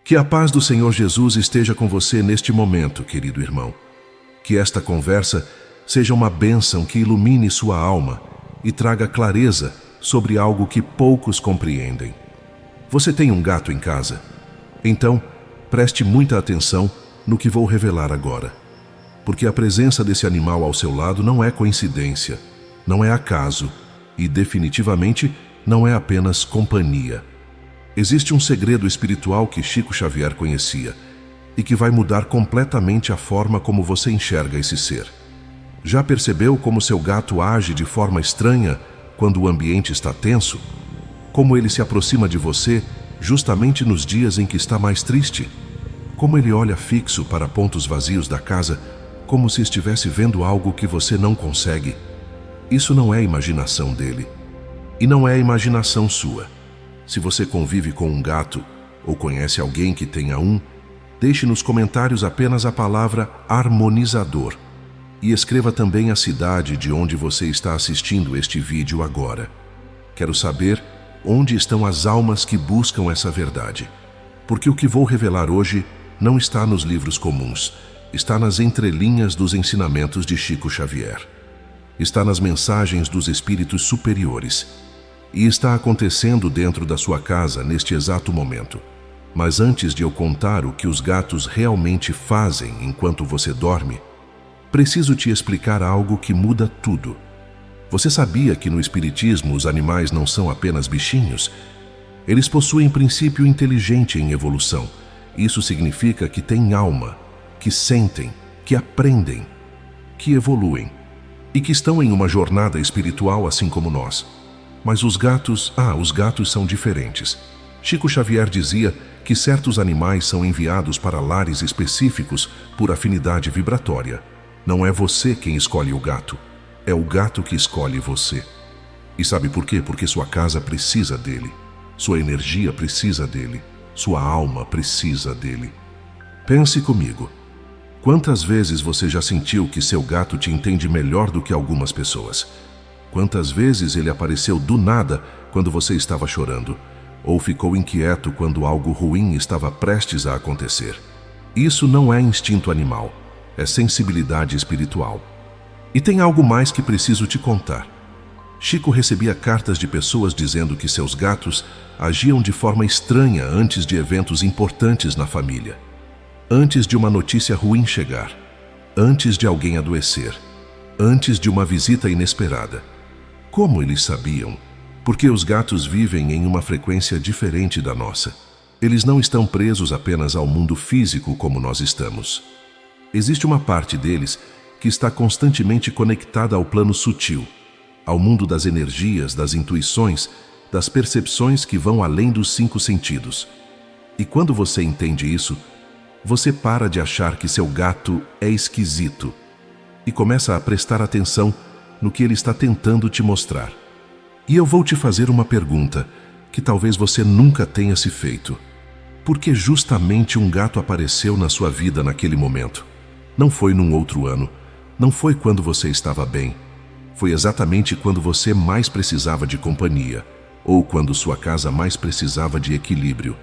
Que a paz do Senhor Jesus esteja com você neste momento, querido irmão. Que esta conversa seja uma bênção que ilumine sua alma e traga clareza sobre algo que poucos compreendem. Você tem um gato em casa? Então, preste muita atenção no que vou revelar agora. Porque a presença desse animal ao seu lado não é coincidência, não é acaso e definitivamente não é apenas companhia. Existe um segredo espiritual que Chico Xavier conhecia e que vai mudar completamente a forma como você enxerga esse ser. Já percebeu como seu gato age de forma estranha quando o ambiente está tenso? Como ele se aproxima de você justamente nos dias em que está mais triste? Como ele olha fixo para pontos vazios da casa, como se estivesse vendo algo que você não consegue? Isso não é imaginação dele. E não é imaginação sua. Se você convive com um gato ou conhece alguém que tenha um, deixe nos comentários apenas a palavra harmonizador e escreva também a cidade de onde você está assistindo este vídeo agora. Quero saber onde estão as almas que buscam essa verdade, porque o que vou revelar hoje não está nos livros comuns, está nas entrelinhas dos ensinamentos de Chico Xavier. Está nas mensagens dos espíritos superiores. E está acontecendo dentro da sua casa neste exato momento. Mas antes de eu contar o que os gatos realmente fazem enquanto você dorme, preciso te explicar algo que muda tudo. Você sabia que no espiritismo os animais não são apenas bichinhos? Eles possuem princípio inteligente em evolução. Isso significa que têm alma, que sentem, que aprendem, que evoluem e que estão em uma jornada espiritual assim como nós. Mas os gatos são diferentes. Chico Xavier dizia que certos animais são enviados para lares específicos por afinidade vibratória. Não é você quem escolhe o gato, é o gato que escolhe você. E sabe por quê? Porque sua casa precisa dele, sua energia precisa dele, sua alma precisa dele. Pense comigo. Quantas vezes você já sentiu que seu gato te entende melhor do que algumas pessoas? Quantas vezes ele apareceu do nada quando você estava chorando? Ou ficou inquieto quando algo ruim estava prestes a acontecer? Isso não é instinto animal, é sensibilidade espiritual. E tem algo mais que preciso te contar. Chico recebia cartas de pessoas dizendo que seus gatos agiam de forma estranha antes de eventos importantes na família. Antes de uma notícia ruim chegar, antes de alguém adoecer, antes de uma visita inesperada. Como eles sabiam? Porque os gatos vivem em uma frequência diferente da nossa. Eles não estão presos apenas ao mundo físico como nós estamos. Existe uma parte deles que está constantemente conectada ao plano sutil, ao mundo das energias, das intuições, das percepções que vão além dos 5 sentidos. E quando você entende isso, você para de achar que seu gato é esquisito e começa a prestar atenção no que ele está tentando te mostrar. E eu vou te fazer uma pergunta que talvez você nunca tenha se feito. Por que justamente um gato apareceu na sua vida naquele momento? Não foi num outro ano, não foi quando você estava bem. Foi exatamente quando você mais precisava de companhia, ou quando sua casa mais precisava de equilíbrio.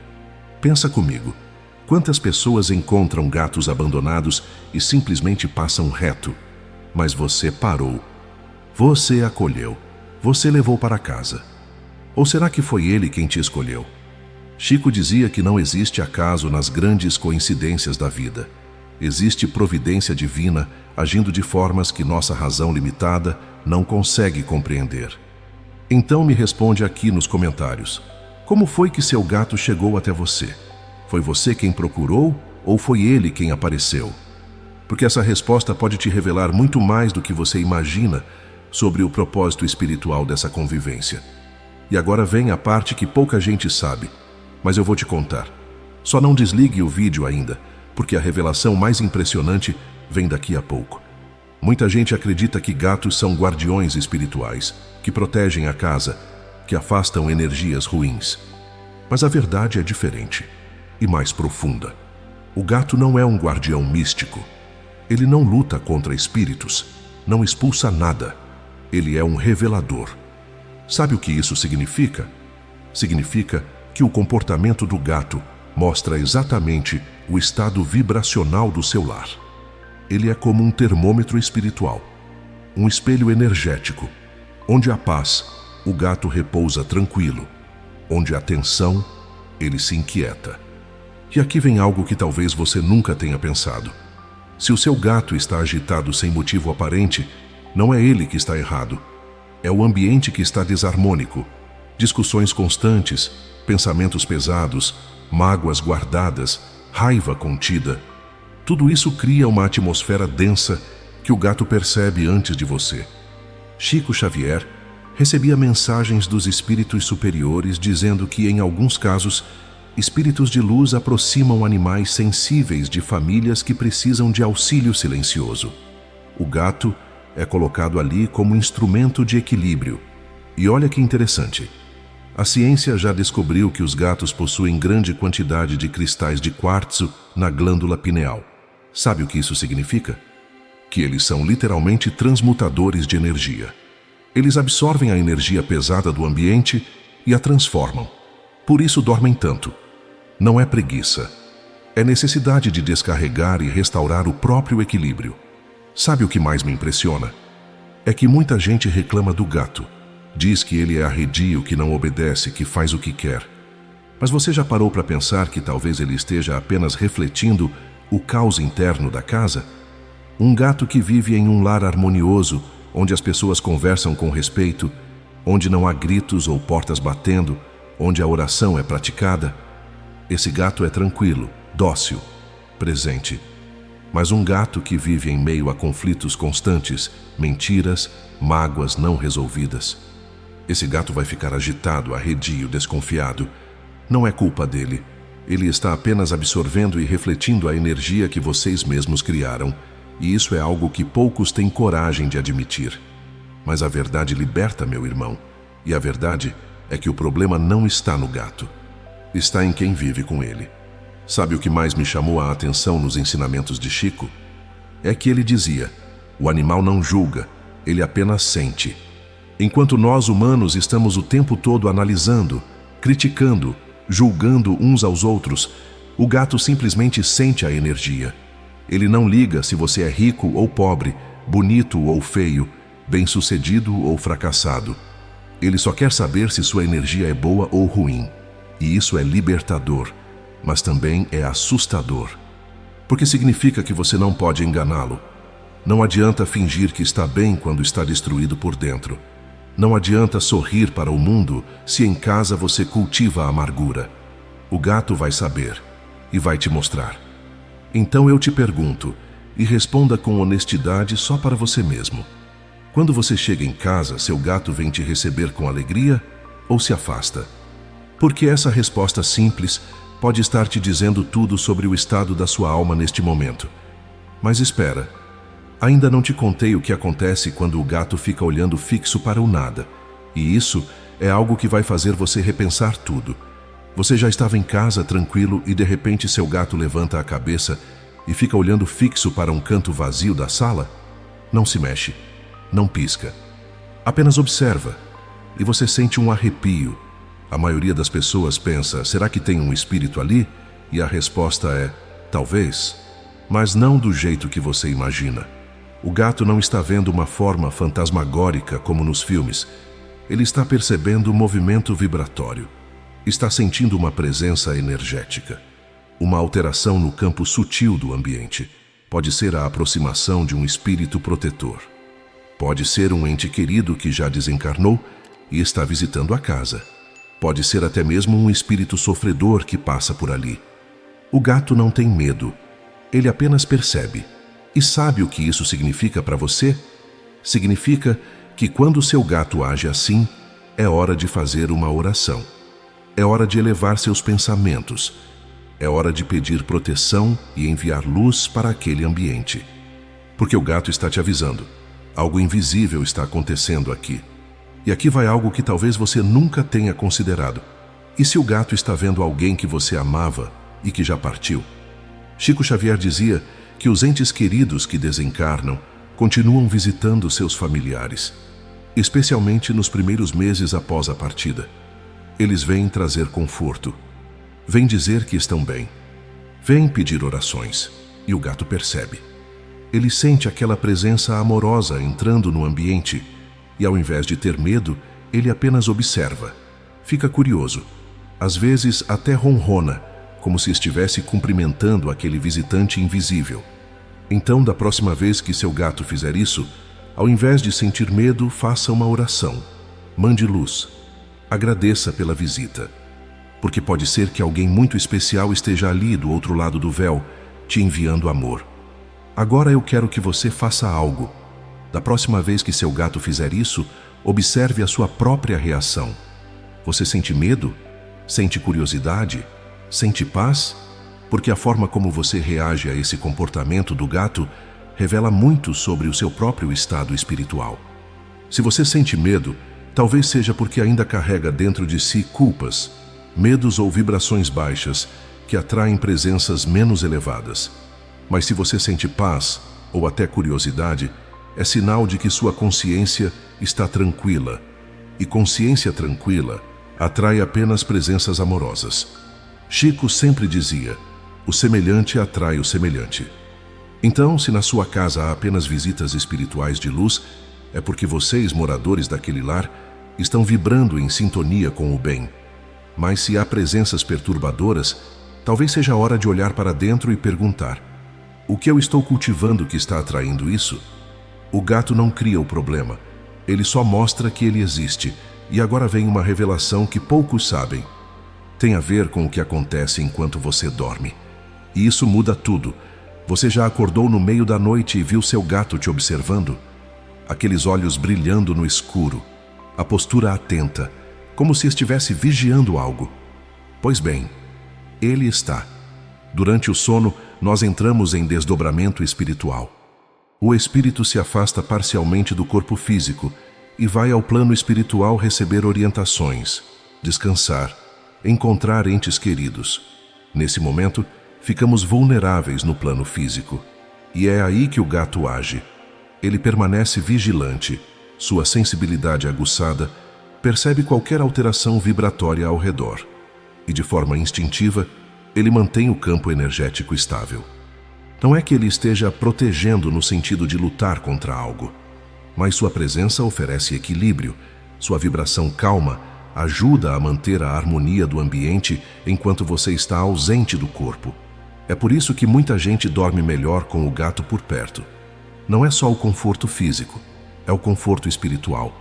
Pensa comigo, quantas pessoas encontram gatos abandonados e simplesmente passam reto? Mas você parou. Você acolheu, você levou para casa. Ou será que foi ele quem te escolheu? Chico dizia que não existe acaso nas grandes coincidências da vida. Existe providência divina agindo de formas que nossa razão limitada não consegue compreender. Então me responde aqui nos comentários. Como foi que seu gato chegou até você? Foi você quem procurou ou foi ele quem apareceu? Porque essa resposta pode te revelar muito mais do que você imagina sobre o propósito espiritual dessa convivência. E agora vem a parte que pouca gente sabe, mas eu vou te contar. Só não desligue o vídeo ainda, porque a revelação mais impressionante vem daqui a pouco. Muita gente acredita que gatos são guardiões espirituais, que protegem a casa, que afastam energias ruins. Mas a verdade é diferente e mais profunda. O gato não é um guardião místico. Ele não luta contra espíritos, não expulsa nada. Ele é um revelador. Sabe o que isso significa? Significa que o comportamento do gato mostra exatamente o estado vibracional do seu lar. Ele é como um termômetro espiritual, um espelho energético. Onde há paz, o gato repousa tranquilo. Onde há tensão, ele se inquieta. E aqui vem algo que talvez você nunca tenha pensado. Se o seu gato está agitado sem motivo aparente, não é ele que está errado. É o ambiente que está desarmônico. Discussões constantes, pensamentos pesados, mágoas guardadas, raiva contida. Tudo isso cria uma atmosfera densa que o gato percebe antes de você. Chico Xavier recebia mensagens dos espíritos superiores dizendo que, em alguns casos, espíritos de luz aproximam animais sensíveis de famílias que precisam de auxílio silencioso. O gato é colocado ali como instrumento de equilíbrio. E olha que interessante. A ciência já descobriu que os gatos possuem grande quantidade de cristais de quartzo na glândula pineal. Sabe o que isso significa? Que eles são literalmente transmutadores de energia. Eles absorvem a energia pesada do ambiente e a transformam. Por isso dormem tanto. Não é preguiça. É necessidade de descarregar e restaurar o próprio equilíbrio. Sabe o que mais me impressiona? É que muita gente reclama do gato. Diz que ele é arredio, que não obedece, que faz o que quer. Mas você já parou para pensar que talvez ele esteja apenas refletindo o caos interno da casa? Um gato que vive em um lar harmonioso, onde as pessoas conversam com respeito, onde não há gritos ou portas batendo, onde a oração é praticada. Esse gato é tranquilo, dócil, presente. Mas um gato que vive em meio a conflitos constantes, mentiras, mágoas não resolvidas. Esse gato vai ficar agitado, arredio, desconfiado. Não é culpa dele. Ele está apenas absorvendo e refletindo a energia que vocês mesmos criaram. E isso é algo que poucos têm coragem de admitir. Mas a verdade liberta, meu irmão. E a verdade é que o problema não está no gato. Está em quem vive com ele. Sabe o que mais me chamou a atenção nos ensinamentos de Chico? É que ele dizia: o animal não julga, ele apenas sente. Enquanto nós humanos estamos o tempo todo analisando, criticando, julgando uns aos outros, o gato simplesmente sente a energia. Ele não liga se você é rico ou pobre, bonito ou feio, bem-sucedido ou fracassado. Ele só quer saber se sua energia é boa ou ruim. E isso é libertador, mas também é assustador. Porque significa que você não pode enganá-lo. Não adianta fingir que está bem quando está destruído por dentro. Não adianta sorrir para o mundo se em casa você cultiva a amargura. O gato vai saber e vai te mostrar. Então eu te pergunto, e responda com honestidade só para você mesmo. Quando você chega em casa, seu gato vem te receber com alegria ou se afasta? Porque essa resposta simples pode estar te dizendo tudo sobre o estado da sua alma neste momento. Mas espera, ainda não te contei o que acontece quando o gato fica olhando fixo para o nada. E isso é algo que vai fazer você repensar tudo. Você já estava em casa tranquilo e de repente seu gato levanta a cabeça e fica olhando fixo para um canto vazio da sala? Não se mexe, não pisca. Apenas observa e você sente um arrepio. A maioria das pessoas pensa: será que tem um espírito ali? E a resposta é: talvez, mas não do jeito que você imagina. O gato não está vendo uma forma fantasmagórica como nos filmes. Ele está percebendo o movimento vibratório. Está sentindo uma presença energética. Uma alteração no campo sutil do ambiente. Pode ser a aproximação de um espírito protetor. Pode ser um ente querido que já desencarnou e está visitando a casa. Pode ser até mesmo um espírito sofredor que passa por ali. O gato não tem medo. Ele apenas percebe. E sabe o que isso significa para você? Significa que quando seu gato age assim, é hora de fazer uma oração. É hora de elevar seus pensamentos. É hora de pedir proteção e enviar luz para aquele ambiente. Porque o gato está te avisando. Algo invisível está acontecendo aqui. E aqui vai algo que talvez você nunca tenha considerado. E se o gato está vendo alguém que você amava e que já partiu? Chico Xavier dizia que os entes queridos que desencarnam continuam visitando seus familiares, especialmente nos primeiros meses após a partida. Eles vêm trazer conforto. Vêm dizer que estão bem. Vêm pedir orações. E o gato percebe. Ele sente aquela presença amorosa entrando no ambiente e, ao invés de ter medo, ele apenas observa. Fica curioso. Às vezes até ronrona, como se estivesse cumprimentando aquele visitante invisível. Então, da próxima vez que seu gato fizer isso, ao invés de sentir medo, faça uma oração. Mande luz. Agradeça pela visita. Porque pode ser que alguém muito especial esteja ali do outro lado do véu, te enviando amor. Agora eu quero que você faça algo. Da próxima vez que seu gato fizer isso, observe a sua própria reação. Você sente medo? Sente curiosidade? Sente paz? Porque a forma como você reage a esse comportamento do gato revela muito sobre o seu próprio estado espiritual. Se você sente medo, talvez seja porque ainda carrega dentro de si culpas, medos ou vibrações baixas que atraem presenças menos elevadas. Mas se você sente paz ou até curiosidade, é sinal de que sua consciência está tranquila. E consciência tranquila atrai apenas presenças amorosas. Chico sempre dizia: o semelhante atrai o semelhante. Então, se na sua casa há apenas visitas espirituais de luz, é porque vocês, moradores daquele lar, estão vibrando em sintonia com o bem. Mas se há presenças perturbadoras, talvez seja a hora de olhar para dentro e perguntar: o que eu estou cultivando que está atraindo isso? O gato não cria o problema, ele só mostra que ele existe, e agora vem uma revelação que poucos sabem. Tem a ver com o que acontece enquanto você dorme. E isso muda tudo. Você já acordou no meio da noite e viu seu gato te observando? Aqueles olhos brilhando no escuro, a postura atenta, como se estivesse vigiando algo. Pois bem, ele está. Durante o sono, nós entramos em desdobramento espiritual. O espírito se afasta parcialmente do corpo físico e vai ao plano espiritual receber orientações, descansar, encontrar entes queridos. Nesse momento, ficamos vulneráveis no plano físico. E é aí que o gato age. Ele permanece vigilante, sua sensibilidade aguçada, percebe qualquer alteração vibratória ao redor. E de forma instintiva, ele mantém o campo energético estável. Não é que ele esteja protegendo no sentido de lutar contra algo, mas sua presença oferece equilíbrio, sua vibração calma ajuda a manter a harmonia do ambiente enquanto você está ausente do corpo. É por isso que muita gente dorme melhor com o gato por perto. Não é só o conforto físico, é o conforto espiritual.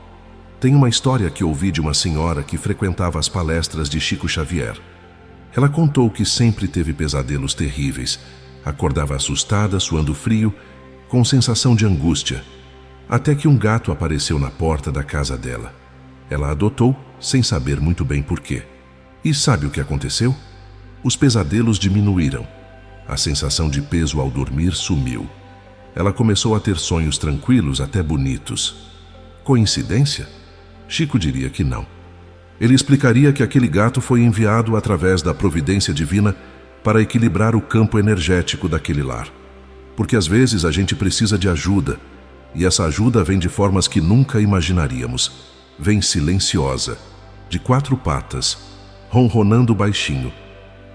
Tem uma história que ouvi de uma senhora que frequentava as palestras de Chico Xavier. Ela contou que sempre teve pesadelos terríveis, acordava assustada, suando frio, com sensação de angústia, até que um gato apareceu na porta da casa dela. Ela adotou, sem saber muito bem porquê. E sabe o que aconteceu? Os pesadelos diminuíram. A sensação de peso ao dormir sumiu. Ela começou a ter sonhos tranquilos, até bonitos. Coincidência? Chico diria que não. Ele explicaria que aquele gato foi enviado através da providência divina para equilibrar o campo energético daquele lar. Porque às vezes a gente precisa de ajuda, e essa ajuda vem de formas que nunca imaginaríamos. Vem silenciosa, de 4 patas, ronronando baixinho.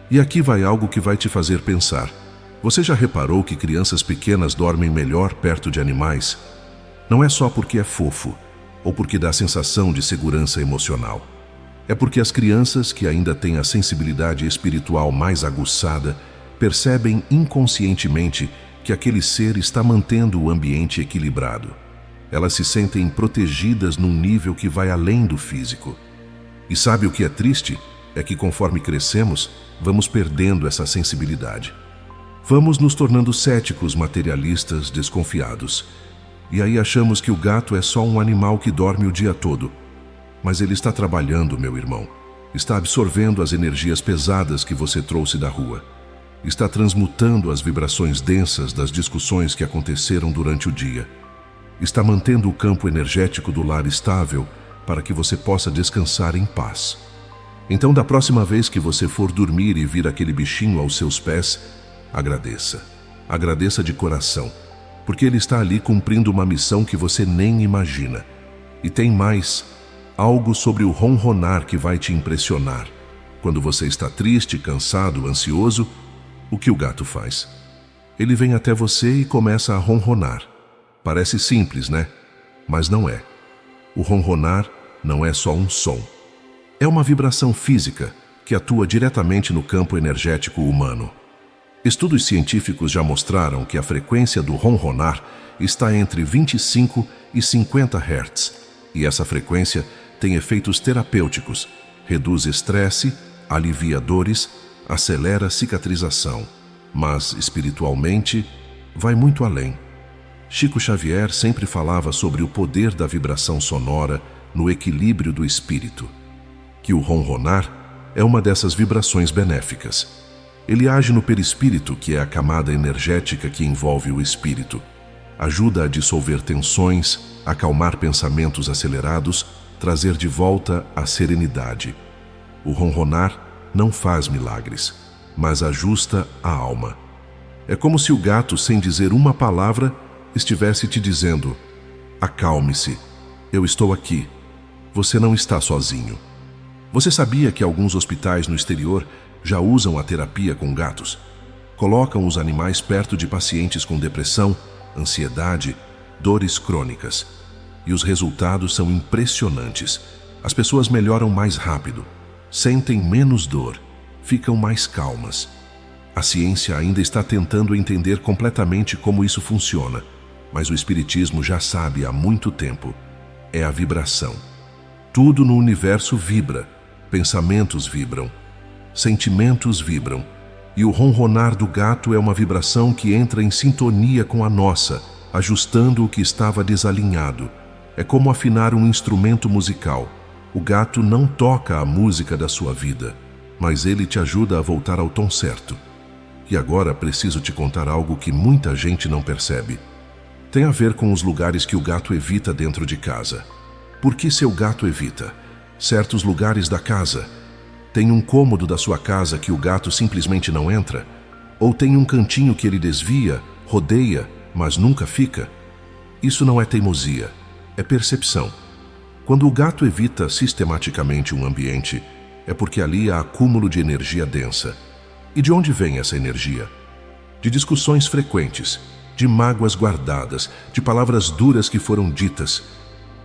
E aqui vai algo que vai te fazer pensar. Você já reparou que crianças pequenas dormem melhor perto de animais? Não é só porque é fofo, ou porque dá sensação de segurança emocional. É porque as crianças que ainda têm a sensibilidade espiritual mais aguçada percebem inconscientemente que aquele ser está mantendo o ambiente equilibrado. Elas se sentem protegidas num nível que vai além do físico. E sabe o que é triste? É que conforme crescemos, vamos perdendo essa sensibilidade. Vamos nos tornando céticos, materialistas, desconfiados. E aí achamos que o gato é só um animal que dorme o dia todo. Mas ele está trabalhando, meu irmão. Está absorvendo as energias pesadas que você trouxe da rua. Está transmutando as vibrações densas das discussões que aconteceram durante o dia. Está mantendo o campo energético do lar estável para que você possa descansar em paz. Então, da próxima vez que você for dormir e vir aquele bichinho aos seus pés, agradeça. Agradeça de coração, porque ele está ali cumprindo uma missão que você nem imagina. E tem mais, algo sobre o ronronar que vai te impressionar. Quando você está triste, cansado, ansioso, o que o gato faz? Ele vem até você e começa a ronronar. Parece simples, né? Mas não é. O ronronar não é só um som. É uma vibração física que atua diretamente no campo energético humano. Estudos científicos já mostraram que a frequência do ronronar está entre 25 e 50 Hz, e essa frequência tem efeitos terapêuticos, reduz estresse, alivia dores, acelera a cicatrização, mas espiritualmente vai muito além. Chico Xavier sempre falava sobre o poder da vibração sonora no equilíbrio do espírito, que o ronronar é uma dessas vibrações benéficas. Ele age no perispírito, que é a camada energética que envolve o espírito. Ajuda a dissolver tensões, acalmar pensamentos acelerados, trazer de volta a serenidade. O ronronar não faz milagres, mas ajusta a alma. É como se o gato, sem dizer uma palavra, estivesse te dizendo: acalme-se, eu estou aqui, você não está sozinho. Você sabia que alguns hospitais no exterior já usam a terapia com gatos? Colocam os animais perto de pacientes com depressão, ansiedade, dores crônicas. E os resultados são impressionantes. As pessoas melhoram mais rápido, sentem menos dor, ficam mais calmas. A ciência ainda está tentando entender completamente como isso funciona, mas o espiritismo já sabe há muito tempo. É a vibração. Tudo no universo vibra, pensamentos vibram, sentimentos vibram, e o ronronar do gato é uma vibração que entra em sintonia com a nossa, ajustando o que estava desalinhado. É como afinar um instrumento musical. O gato não toca a música da sua vida, mas ele te ajuda a voltar ao tom certo. E agora preciso te contar algo que muita gente não percebe. Tem a ver com os lugares que o gato evita dentro de casa. Por que seu gato evita certos lugares da casa? Tem um cômodo da sua casa que o gato simplesmente não entra? Ou tem um cantinho que ele desvia, rodeia, mas nunca fica? Isso não é teimosia, é percepção. Quando o gato evita sistematicamente um ambiente, é porque ali há acúmulo de energia densa. E de onde vem essa energia? De discussões frequentes, de mágoas guardadas, de palavras duras que foram ditas,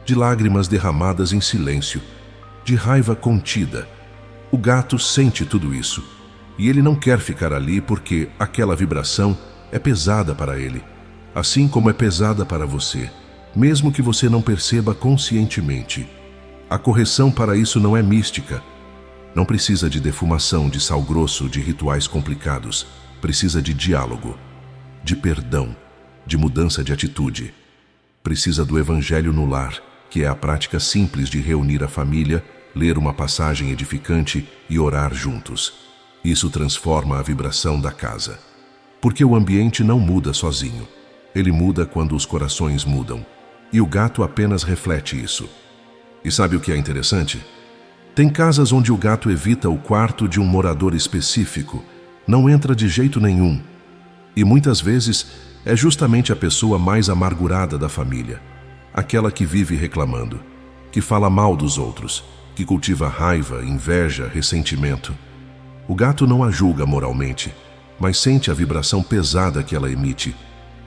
de lágrimas derramadas em silêncio, de raiva contida. O gato sente tudo isso, e ele não quer ficar ali porque aquela vibração é pesada para ele, assim como é pesada para você, mesmo que você não perceba conscientemente. A correção para isso não é mística. Não precisa de defumação, de sal grosso, de rituais complicados. Precisa de diálogo, de perdão, de mudança de atitude. Precisa do evangelho no lar, que é a prática simples de reunir a família, ler uma passagem edificante e orar juntos. Isso transforma a vibração da casa. Porque o ambiente não muda sozinho. Ele muda quando os corações mudam. E o gato apenas reflete isso. E sabe o que é interessante? Tem casas onde o gato evita o quarto de um morador específico, não entra de jeito nenhum. E muitas vezes é justamente a pessoa mais amargurada da família, aquela que vive reclamando, que fala mal dos outros, que cultiva raiva, inveja, ressentimento. O gato não a julga moralmente, mas sente a vibração pesada que ela emite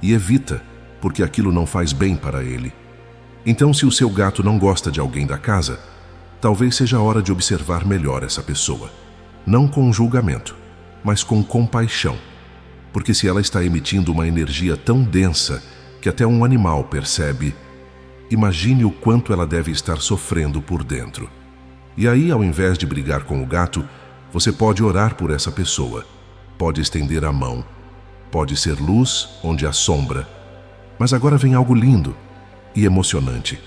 e evita, porque aquilo não faz bem para ele. Então, se o seu gato não gosta de alguém da casa, talvez seja a hora de observar melhor essa pessoa, não com julgamento, mas com compaixão, porque se ela está emitindo uma energia tão densa que até um animal percebe, imagine o quanto ela deve estar sofrendo por dentro. E aí, ao invés de brigar com o gato, você pode orar por essa pessoa, pode estender a mão, pode ser luz onde há sombra. Mas agora vem algo lindo e emocionante.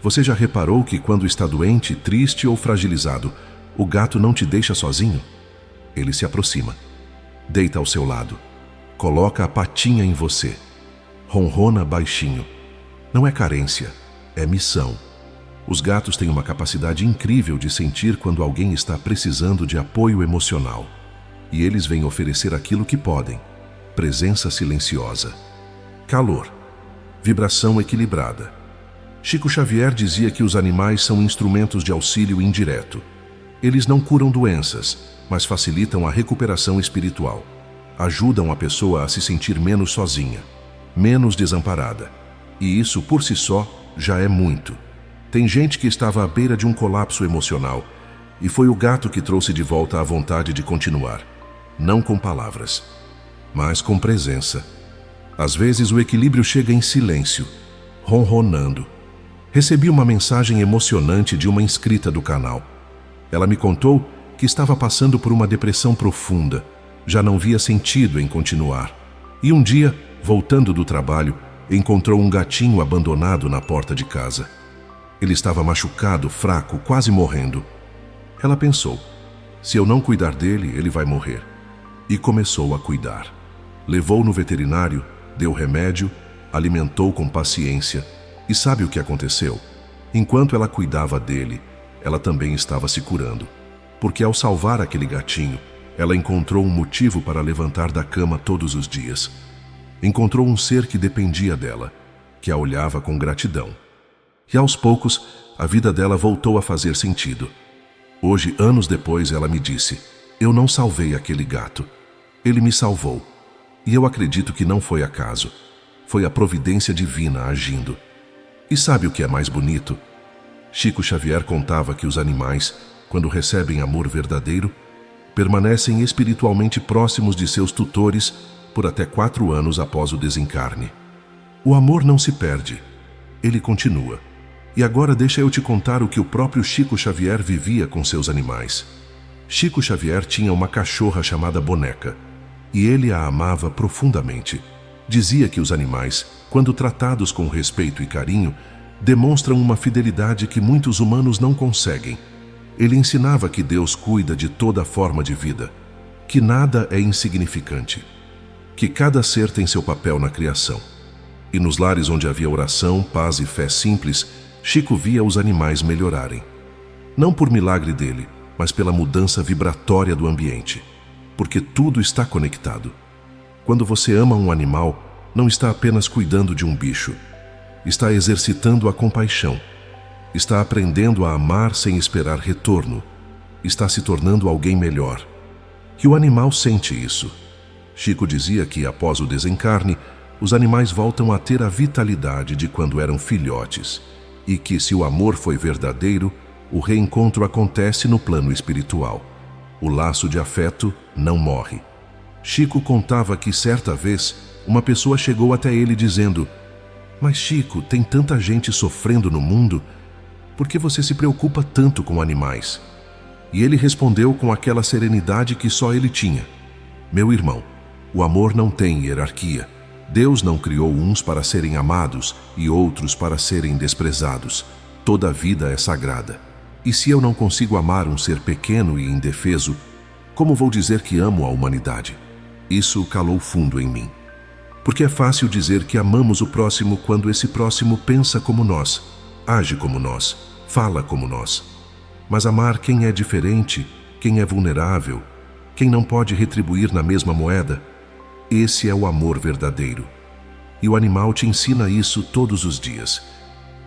Você já reparou que quando está doente, triste ou fragilizado, o gato não te deixa sozinho? Ele se aproxima, deita ao seu lado, coloca a patinha em você, ronrona baixinho. Não é carência, é missão. Os gatos têm uma capacidade incrível de sentir quando alguém está precisando de apoio emocional. E eles vêm oferecer aquilo que podem: presença silenciosa, calor, vibração equilibrada. Chico Xavier dizia que os animais são instrumentos de auxílio indireto. Eles não curam doenças, mas facilitam a recuperação espiritual. Ajudam a pessoa a se sentir menos sozinha, menos desamparada. E isso, por si só, já é muito. Tem gente que estava à beira de um colapso emocional, e foi o gato que trouxe de volta a vontade de continuar. Não com palavras, mas com presença. Às vezes o equilíbrio chega em silêncio, ronronando. Recebi uma mensagem emocionante de uma inscrita do canal. Ela me contou que estava passando por uma depressão profunda, já não via sentido em continuar. E um dia, voltando do trabalho, encontrou um gatinho abandonado na porta de casa. Ele estava machucado, fraco, quase morrendo. Ela pensou, se eu não cuidar dele, ele vai morrer. E começou a cuidar. Levou no veterinário, deu remédio, alimentou com paciência. E sabe o que aconteceu? Enquanto ela cuidava dele, ela também estava se curando. Porque ao salvar aquele gatinho, ela encontrou um motivo para levantar da cama todos os dias. Encontrou um ser que dependia dela, que a olhava com gratidão. E aos poucos, a vida dela voltou a fazer sentido. Hoje, anos depois, ela me disse, eu não salvei aquele gato. Ele me salvou. E eu acredito que não foi acaso. Foi a providência divina agindo. E sabe o que é mais bonito? Chico Xavier contava que os animais, quando recebem amor verdadeiro, permanecem espiritualmente próximos de seus tutores por até 4 anos após o desencarne. O amor não se perde, ele continua. E agora deixa eu te contar o que o próprio Chico Xavier vivia com seus animais. Chico Xavier tinha uma cachorra chamada Boneca, e ele a amava profundamente. Dizia que os animais, quando tratados com respeito e carinho, demonstram uma fidelidade que muitos humanos não conseguem. Ele ensinava que Deus cuida de toda forma de vida, que nada é insignificante, que cada ser tem seu papel na criação. E nos lares onde havia oração, paz e fé simples, Chico via os animais melhorarem. Não por milagre dele, mas pela mudança vibratória do ambiente, porque tudo está conectado. Quando você ama um animal, não está apenas cuidando de um bicho, está exercitando a compaixão, está aprendendo a amar sem esperar retorno, está se tornando alguém melhor. E o animal sente isso. Chico dizia que, após o desencarne, os animais voltam a ter a vitalidade de quando eram filhotes, e que, se o amor foi verdadeiro, o reencontro acontece no plano espiritual. O laço de afeto não morre. Chico contava que, certa vez, uma pessoa chegou até ele dizendo: mas Chico, tem tanta gente sofrendo no mundo, por que você se preocupa tanto com animais? E ele respondeu com aquela serenidade que só ele tinha: meu irmão, o amor não tem hierarquia. Deus não criou uns para serem amados e outros para serem desprezados. Toda vida é sagrada. E se eu não consigo amar um ser pequeno e indefeso, como vou dizer que amo a humanidade? Isso calou fundo em mim. Porque é fácil dizer que amamos o próximo quando esse próximo pensa como nós, age como nós, fala como nós. Mas amar quem é diferente, quem é vulnerável, quem não pode retribuir na mesma moeda, esse é o amor verdadeiro. E o animal te ensina isso todos os dias.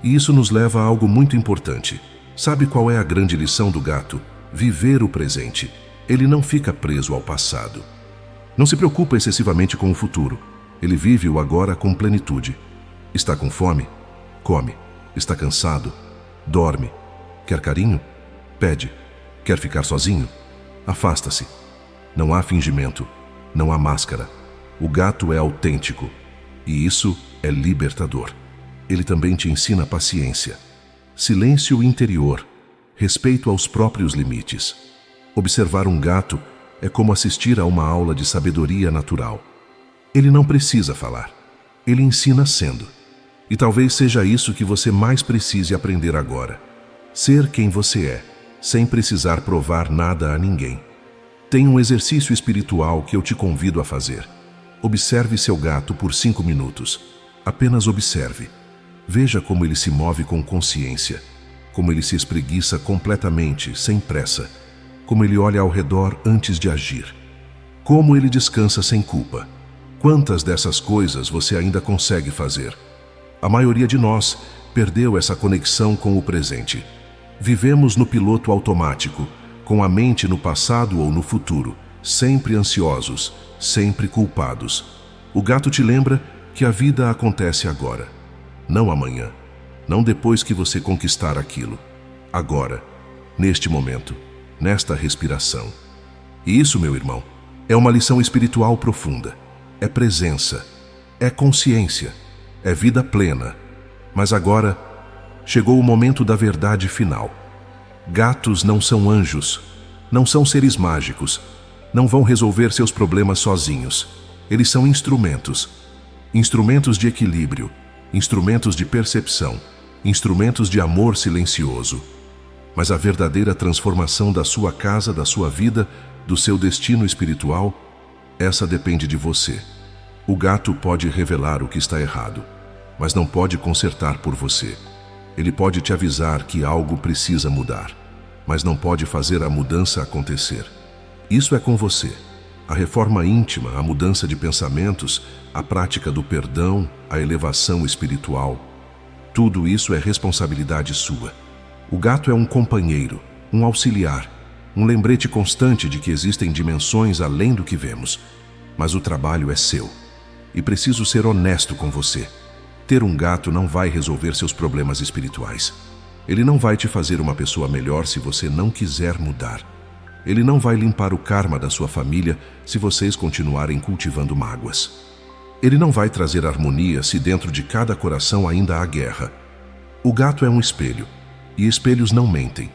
E isso nos leva a algo muito importante. Sabe qual é a grande lição do gato? Viver o presente. Ele não fica preso ao passado. Não se preocupa excessivamente com o futuro. Ele vive o agora com plenitude. Está com fome? Come. Está cansado? Dorme. Quer carinho? Pede. Quer ficar sozinho? Afasta-se. Não há fingimento. Não há máscara. O gato é autêntico. E isso é libertador. Ele também te ensina paciência, silêncio interior, respeito aos próprios limites. Observar um gato é como assistir a uma aula de sabedoria natural. Ele não precisa falar. Ele ensina sendo. E talvez seja isso que você mais precise aprender agora. Ser quem você é, sem precisar provar nada a ninguém. Tem um exercício espiritual que eu te convido a fazer. Observe seu gato por 5 minutos. Apenas observe. Veja como ele se move com consciência, como ele se espreguiça completamente, sem pressa, como ele olha ao redor antes de agir, como ele descansa sem culpa. Quantas dessas coisas você ainda consegue fazer? A maioria de nós perdeu essa conexão com o presente. Vivemos no piloto automático, com a mente no passado ou no futuro, sempre ansiosos, sempre culpados. O gato te lembra que a vida acontece agora, não amanhã, não depois que você conquistar aquilo. Agora, neste momento, nesta respiração. E isso, meu irmão, é uma lição espiritual profunda. É presença, é consciência, é vida plena. Mas agora, chegou o momento da verdade final. Gatos não são anjos, não são seres mágicos, não vão resolver seus problemas sozinhos. Eles são instrumentos. Instrumentos de equilíbrio, instrumentos de percepção, instrumentos de amor silencioso. Mas a verdadeira transformação da sua casa, da sua vida, do seu destino espiritual, essa depende de você. O gato pode revelar o que está errado, mas não pode consertar por você. Ele pode te avisar que algo precisa mudar, mas não pode fazer a mudança acontecer. Isso é com você. A reforma íntima, a mudança de pensamentos, a prática do perdão, a elevação espiritual. Tudo isso é responsabilidade sua. O gato é um companheiro, um auxiliar, um lembrete constante de que existem dimensões além do que vemos. Mas o trabalho é seu. E preciso ser honesto com você. Ter um gato não vai resolver seus problemas espirituais. Ele não vai te fazer uma pessoa melhor se você não quiser mudar. Ele não vai limpar o karma da sua família se vocês continuarem cultivando mágoas. Ele não vai trazer harmonia se dentro de cada coração ainda há guerra. O gato é um espelho, e espelhos não mentem.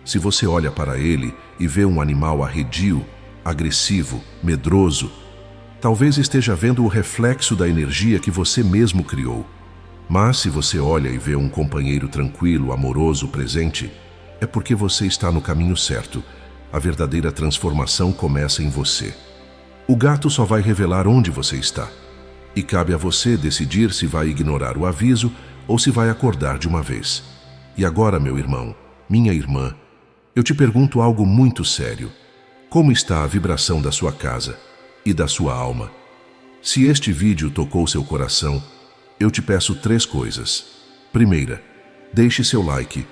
Se você olha para ele e vê um animal arredio, agressivo, medroso, talvez esteja vendo o reflexo da energia que você mesmo criou. Mas se você olha e vê um companheiro tranquilo, amoroso, presente, é porque você está no caminho certo. A verdadeira transformação começa em você. O gato só vai revelar onde você está. E cabe a você decidir se vai ignorar o aviso ou se vai acordar de uma vez. E agora, meu irmão, minha irmã, eu te pergunto algo muito sério. Como está a vibração da sua casa e da sua alma? Se este vídeo tocou seu coração, eu te peço 3 coisas. Primeira, deixe seu like.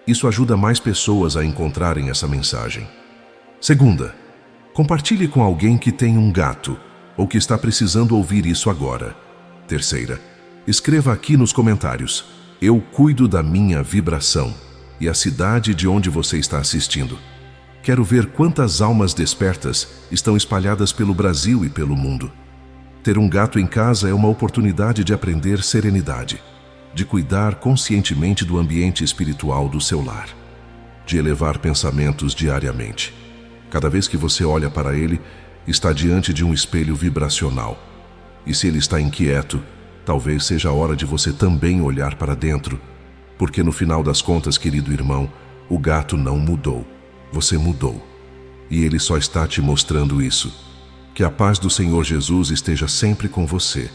Isso ajuda mais pessoas a encontrarem essa mensagem. Segunda, compartilhe com alguém que tem um gato ou que está precisando ouvir isso agora. Terceira, escreva aqui nos comentários: eu cuido da minha vibração e a cidade de onde você está assistindo. Quero ver quantas almas despertas estão espalhadas pelo Brasil e pelo mundo. Ter um gato em casa é uma oportunidade de aprender serenidade, de cuidar conscientemente do ambiente espiritual do seu lar, de elevar pensamentos diariamente. Cada vez que você olha para ele, está diante de um espelho vibracional. E se ele está inquieto, talvez seja a hora de você também olhar para dentro, porque no final das contas, querido irmão, o gato não mudou. Você mudou. E ele só está te mostrando isso. Que a paz do Senhor Jesus esteja sempre com você.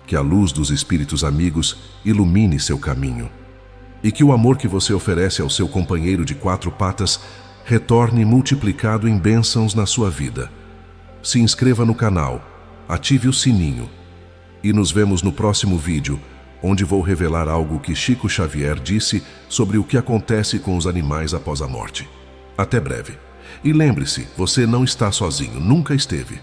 Que a luz dos espíritos amigos ilumine seu caminho. E que o amor que você oferece ao seu companheiro de 4 patas retorne multiplicado em bênçãos na sua vida. Se inscreva no canal, ative o sininho. E nos vemos no próximo vídeo, onde vou revelar algo que Chico Xavier disse sobre o que acontece com os animais após a morte. Até breve. E lembre-se, você não está sozinho, nunca esteve.